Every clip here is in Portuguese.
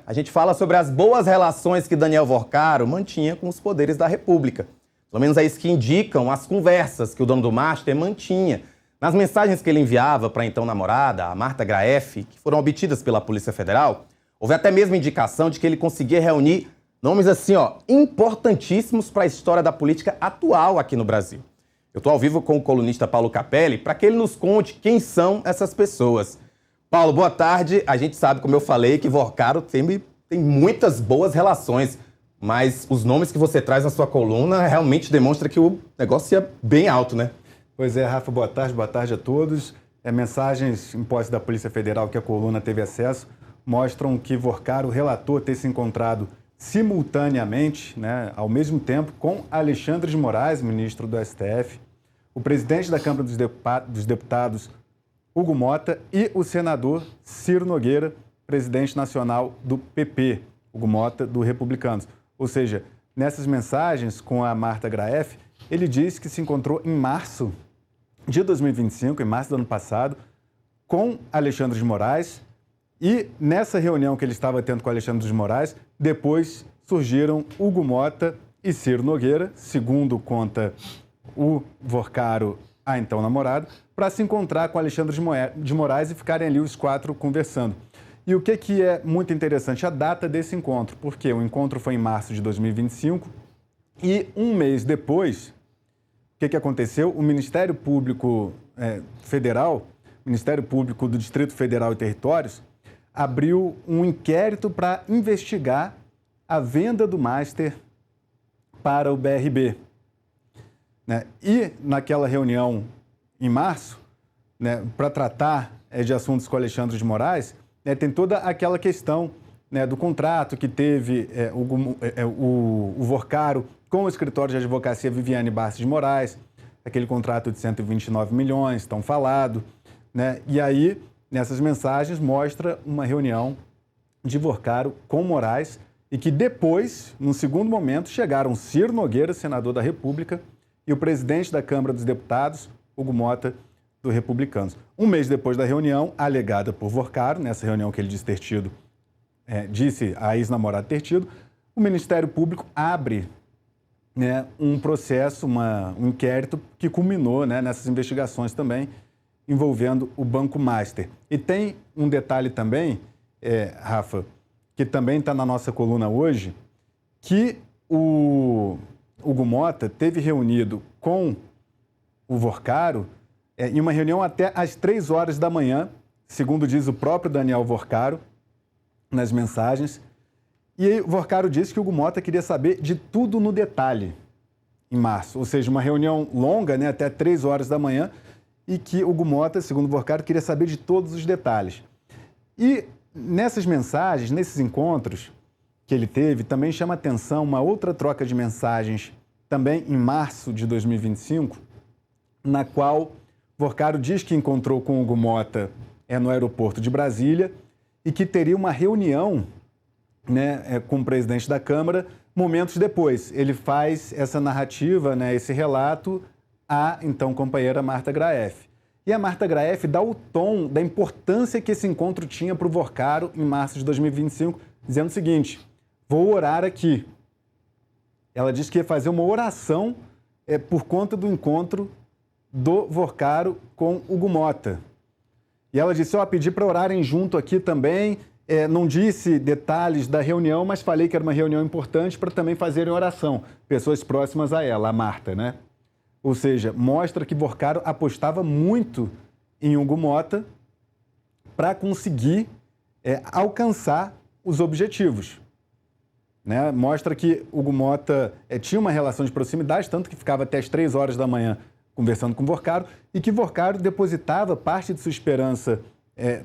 A gente fala sobre as boas relações que Daniel Vorcaro mantinha com os poderes da República. Pelo menos é isso que indicam as conversas que o dono do Master mantinha. Nas mensagens que ele enviava para a então namorada, a Marta Graeff, que foram obtidas pela Polícia Federal, houve até mesmo indicação de que ele conseguia reunir nomes assim, importantíssimos para a história da política atual aqui no Brasil. Eu estou ao vivo com o colunista Paulo Capelli para que ele nos conte quem são essas pessoas. Paulo, boa tarde. A gente sabe, como eu falei, que Vorcaro tem muitas boas relações, mas os nomes que você traz na sua coluna realmente demonstram que o negócio é bem alto, né? Pois é, Rafa, boa tarde a todos. Mensagens em posse da Polícia Federal que a coluna teve acesso mostram que Vorcaro relatou ter se encontrado simultaneamente, ao mesmo tempo, com Alexandre de Moraes, ministro do STF, o presidente da Câmara dos Deputados, Hugo Mota, e o senador Ciro Nogueira, presidente nacional do PP, Hugo Mota, do Republicanos. Ou seja, nessas mensagens com a Marta Graeff, ele disse que se encontrou em março de 2025, em março do ano passado, com Alexandre de Moraes, e nessa reunião que ele estava tendo com Alexandre de Moraes, depois surgiram Hugo Mota e Ciro Nogueira, segundo conta o Vorcaro, a então namorado, para se encontrar com Alexandre de Moraes e ficarem ali os quatro conversando. E o que é muito interessante? A data desse encontro, porque o encontro foi em março de 2025 e um mês depois, o que aconteceu? O Ministério Público Federal, Ministério Público do Distrito Federal e Territórios, abriu um inquérito para investigar a venda do Master para o BRB. E naquela reunião em março, para tratar de assuntos com Alexandre de Moraes, tem toda aquela questão do contrato que teve o Vorcaro com o escritório de advocacia Viviane Barça de Moraes, aquele contrato de 129 milhões, tão falado. E aí, nessas mensagens, mostra uma reunião de Vorcaro com Moraes e que depois, num segundo momento, chegaram Ciro Nogueira, senador da República, e o presidente da Câmara dos Deputados, Hugo Mota, do Republicanos. Um mês depois da reunião, alegada por Vorcaro, nessa reunião que ele disse ter tido, disse a ex-namorada ter tido, o Ministério Público abre um processo, um inquérito que culminou nessas investigações também, envolvendo o Banco Master. E tem um detalhe também, Rafa, que também está na nossa coluna hoje, que o Hugo Mota teve reunido com o Vorcaro em uma reunião até às 3 horas da manhã, segundo diz o próprio Daniel Vorcaro, nas mensagens. E aí o Vorcaro disse que o Hugo Mota queria saber de tudo no detalhe em março, ou seja, uma reunião longa, até 3 horas da manhã, e que o Hugo Mota, segundo o Vorcaro, queria saber de todos os detalhes. E nessas mensagens, nesses encontros que ele teve, também chama atenção uma outra troca de mensagens, também em março de 2025, na qual Vorcaro diz que encontrou com o Hugo Mota no aeroporto de Brasília e que teria uma reunião com o presidente da Câmara momentos depois. Ele faz essa narrativa, esse relato à então companheira Marta Graeff. E a Marta Graeff dá o tom da importância que esse encontro tinha para o Vorcaro em março de 2025, dizendo o seguinte: vou orar aqui. Ela disse que ia fazer uma oração por conta do encontro do Vorcaro com Hugo Mota. E ela disse, pedi para orarem junto aqui também, não disse detalhes da reunião, mas falei que era uma reunião importante para também fazerem oração. Pessoas próximas a ela, a Marta, Ou seja, mostra que Vorcaro apostava muito em Hugo Mota para conseguir alcançar os objetivos. Mostra que Hugo Mota tinha uma relação de proximidade, tanto que ficava até as 3 horas da manhã conversando com Vorcaro, e que Vorcaro depositava parte de sua esperança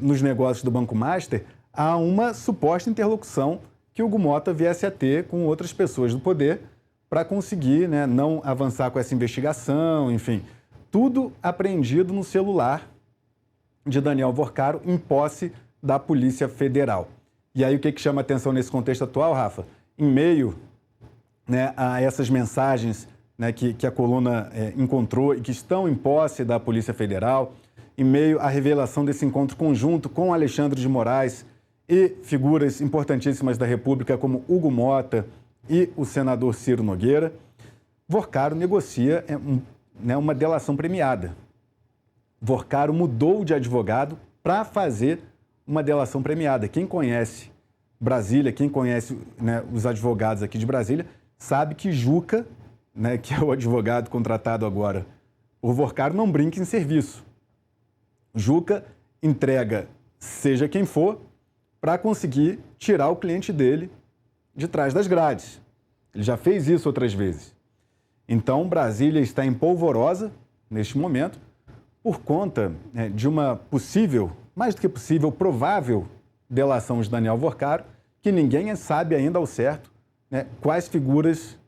nos negócios do Banco Master a uma suposta interlocução que Hugo Mota viesse a ter com outras pessoas do poder para conseguir não avançar com essa investigação, enfim. Tudo apreendido no celular de Daniel Vorcaro em posse da Polícia Federal. E aí o que chama atenção nesse contexto atual, Rafa? Em meio a essas mensagens que a coluna encontrou e que estão em posse da Polícia Federal, em meio à revelação desse encontro conjunto com Alexandre de Moraes e figuras importantíssimas da República como Hugo Mota e o senador Ciro Nogueira, Vorcaro negocia uma delação premiada. Vorcaro mudou de advogado para fazer uma delação premiada. Quem conhece Brasília, quem conhece os advogados aqui de Brasília, sabe que Juca, que é o advogado contratado agora, o Vorcaro não brinca em serviço. Juca entrega, seja quem for, para conseguir tirar o cliente dele de trás das grades. Ele já fez isso outras vezes. Então, Brasília está em polvorosa, neste momento, por conta de uma possível, mais do que possível, provável delação de Daniel Vorcaro, que ninguém sabe ainda ao certo quais figuras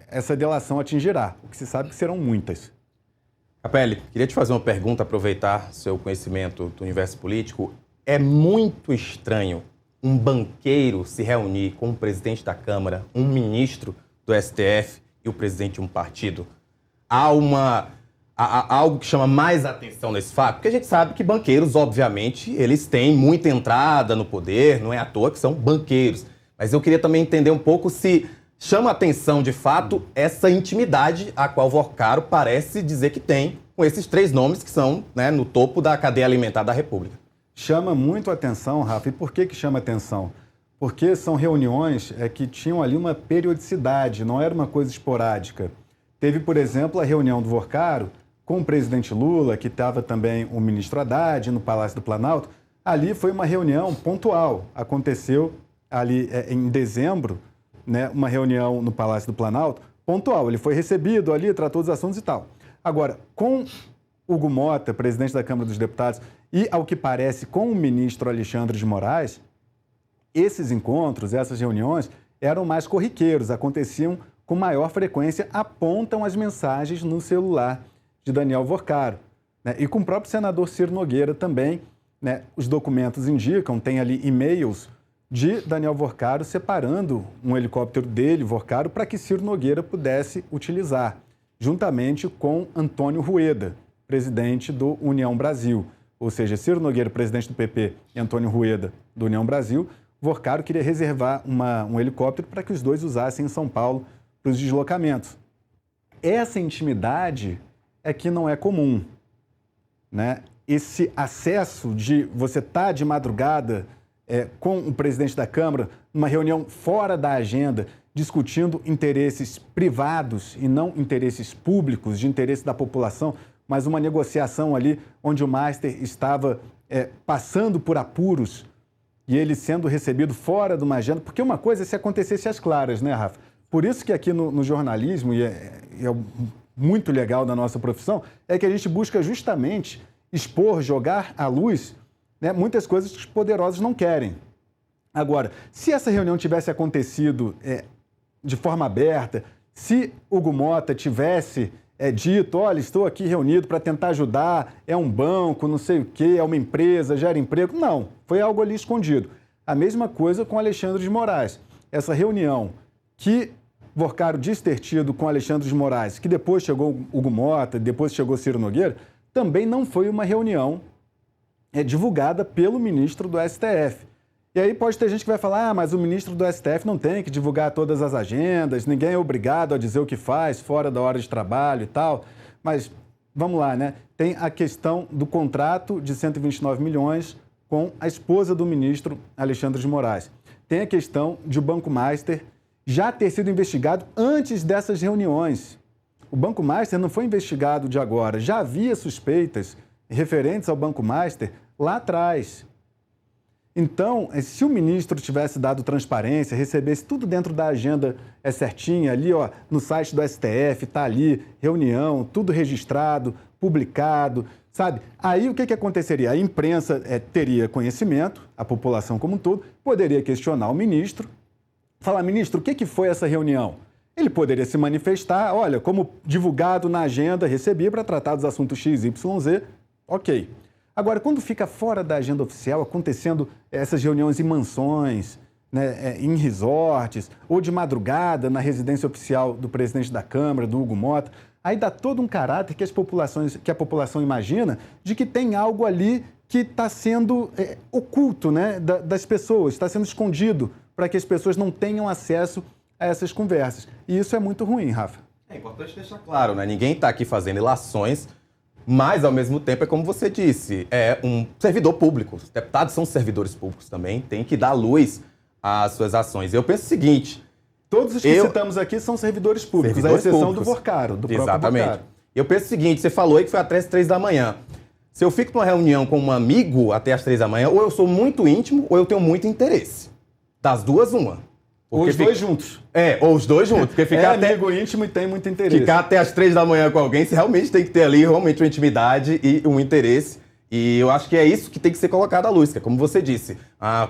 essa delação atingirá. O que se sabe que serão muitas. Capelli, queria te fazer uma pergunta, aproveitar seu conhecimento do universo político. É muito estranho um banqueiro se reunir com o presidente da Câmara, um ministro do STF e o presidente de um partido. Há algo que chama mais atenção nesse fato, porque a gente sabe que banqueiros, obviamente, eles têm muita entrada no poder, não é à toa que são banqueiros. Mas eu queria também entender um pouco se chama atenção, de fato, essa intimidade a qual Vorcaro parece dizer que tem com esses três nomes que são no topo da cadeia alimentar da República. Chama muito atenção, Rafa. E por que chama atenção? Porque são reuniões que tinham ali uma periodicidade, não era uma coisa esporádica. Teve, por exemplo, a reunião do Vorcaro com o presidente Lula, que estava também o ministro Haddad no Palácio do Planalto. Ali foi uma reunião pontual. Aconteceu ali em dezembro, uma reunião no Palácio do Planalto, pontual. Ele foi recebido ali, tratou dos assuntos e tal. Agora, com Hugo Mota, presidente da Câmara dos Deputados, e, ao que parece, com o ministro Alexandre de Moraes, esses encontros, essas reuniões, eram mais corriqueiros, aconteciam com maior frequência, apontam as mensagens no celular de Daniel Vorcaro. E com o próprio senador Ciro Nogueira também, os documentos indicam, tem ali e-mails de Daniel Vorcaro separando um helicóptero dele, Vorcaro, para que Ciro Nogueira pudesse utilizar, juntamente com Antônio Rueda, presidente do União Brasil. Ou seja, Ciro Nogueira, presidente do PP, e Antônio Rueda, do União Brasil, Vorcaro queria reservar um helicóptero para que os dois usassem em São Paulo para os deslocamentos. Essa intimidade é que não é comum. Esse acesso de você estar de madrugada com o presidente da Câmara, numa reunião fora da agenda, discutindo interesses privados e não interesses públicos, de interesse da população, mas uma negociação ali onde o Master estava passando por apuros e ele sendo recebido fora de uma agenda, porque uma coisa é se acontecesse às claras, Rafa? Por isso que aqui no jornalismo, e é muito legal da nossa profissão, é que a gente busca justamente expor, jogar à luz muitas coisas que os poderosos não querem. Agora, se essa reunião tivesse acontecido de forma aberta, se Hugo Mota tivesse dito, olha, estou aqui reunido para tentar ajudar, é um banco, não sei o quê, é uma empresa, gera emprego. Não, foi algo ali escondido. A mesma coisa com Alexandre de Moraes. Essa reunião que Vorcaro disse ter tido com Alexandre de Moraes, que depois chegou Hugo Mota, depois chegou Ciro Nogueira, também não foi uma reunião divulgada pelo ministro do STF. E aí pode ter gente que vai falar, mas o ministro do STF não tem que divulgar todas as agendas, ninguém é obrigado a dizer o que faz fora da hora de trabalho e tal. Mas vamos lá, Tem a questão do contrato de 129 milhões com a esposa do ministro Alexandre de Moraes. Tem a questão de o Banco Master já ter sido investigado antes dessas reuniões. O Banco Master não foi investigado de agora, já havia suspeitas referentes ao Banco Master lá atrás. Então, se o ministro tivesse dado transparência, recebesse tudo dentro da agenda certinha, ali no site do STF, está ali, reunião, tudo registrado, publicado, sabe? Aí o que aconteceria? A imprensa teria conhecimento, a população como um todo, poderia questionar o ministro, falar, ministro, o que foi essa reunião? Ele poderia se manifestar, olha, como divulgado na agenda, recebi para tratar dos assuntos X, Y, Z, ok. Agora, quando fica fora da agenda oficial, acontecendo essas reuniões em mansões, em resorts, ou de madrugada na residência oficial do presidente da Câmara, do Hugo Mota, aí dá todo um caráter que a população imagina de que tem algo ali que está sendo oculto, né, das pessoas, está sendo escondido para que as pessoas não tenham acesso a essas conversas. E isso é muito ruim, Rafa. É importante deixar claro, né? Ninguém está aqui fazendo ilações, mas, ao mesmo tempo, é como você disse, é um servidor público. Os deputados são servidores públicos também, tem que dar luz às suas ações. Eu penso o seguinte... Todos os que citamos aqui são servidores públicos, à exceção do Vorcaro, do próprio Vorcaro. Eu penso o seguinte, você falou aí que foi até as 3 da manhã. Se eu fico numa reunião com um amigo até as 3 da manhã, ou eu sou muito íntimo, ou eu tenho muito interesse. Das duas, uma. Ou os dois juntos. Ou os dois juntos. Porque ficar amigo íntimo e tem muito interesse. Ficar até as 3 da manhã com alguém, você realmente tem que ter ali realmente uma intimidade e um interesse. E eu acho que é isso que tem que ser colocado à luz, que é como você disse.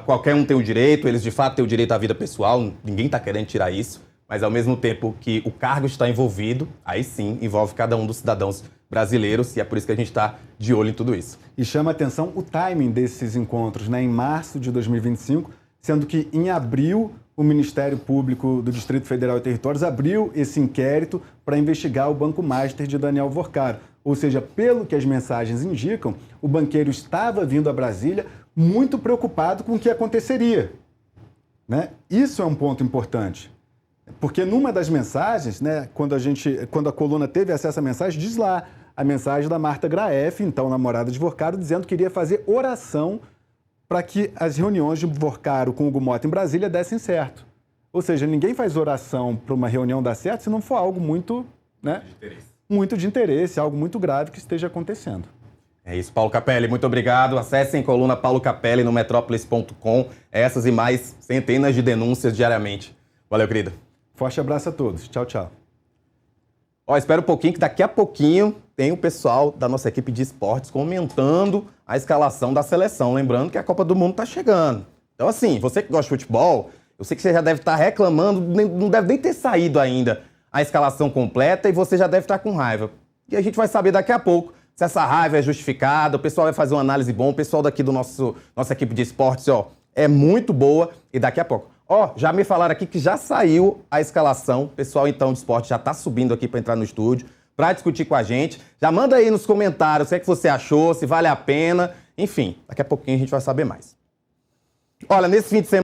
Qualquer um tem o direito, eles de fato têm o direito à vida pessoal, ninguém está querendo tirar isso. Mas ao mesmo tempo que o cargo está envolvido, aí sim envolve cada um dos cidadãos brasileiros e é por isso que a gente está de olho em tudo isso. E chama a atenção o timing desses encontros, né? Em março de 2025, sendo que em abril o Ministério Público do Distrito Federal e Territórios abriu esse inquérito para investigar o Banco Master de Daniel Vorcaro. Ou seja, pelo que as mensagens indicam, o banqueiro estava vindo a Brasília muito preocupado com o que aconteceria, né? Isso é um ponto importante. Porque numa das mensagens, né, quando a coluna teve acesso à mensagem, diz lá a mensagem da Marta Graeff, então namorada de Vorcaro, dizendo que iria fazer oração para que as reuniões de Vorcaro com o Hugo Motta em Brasília dessem certo. Ou seja, ninguém faz oração para uma reunião dar certo se não for algo muito, né, muito de interesse, algo muito grave que esteja acontecendo. É isso, Paulo Capelli, muito obrigado. Acessem coluna Paulo Capelli no metrópolis.com. Essas e mais centenas de denúncias diariamente. Valeu, querido. Forte abraço a todos. Tchau, tchau. Espera um pouquinho, que daqui a pouquinho tem o pessoal da nossa equipe de esportes comentando a escalação da seleção. Lembrando que a Copa do Mundo está chegando. Então, assim, você que gosta de futebol, eu sei que você já deve estar reclamando, não deve nem ter saído ainda a escalação completa e você já deve estar com raiva. E a gente vai saber daqui a pouco se essa raiva é justificada, o pessoal vai fazer uma análise boa, o pessoal daqui do nossa equipe de esportes, é muito boa e daqui a pouco. Já me falaram aqui que já saiu a escalação. O pessoal, então, de esporte já está subindo aqui para entrar no estúdio, para discutir com a gente. Já manda aí nos comentários o que é que você achou, se vale a pena. Enfim, daqui a pouquinho a gente vai saber mais. Olha, nesse fim de semana...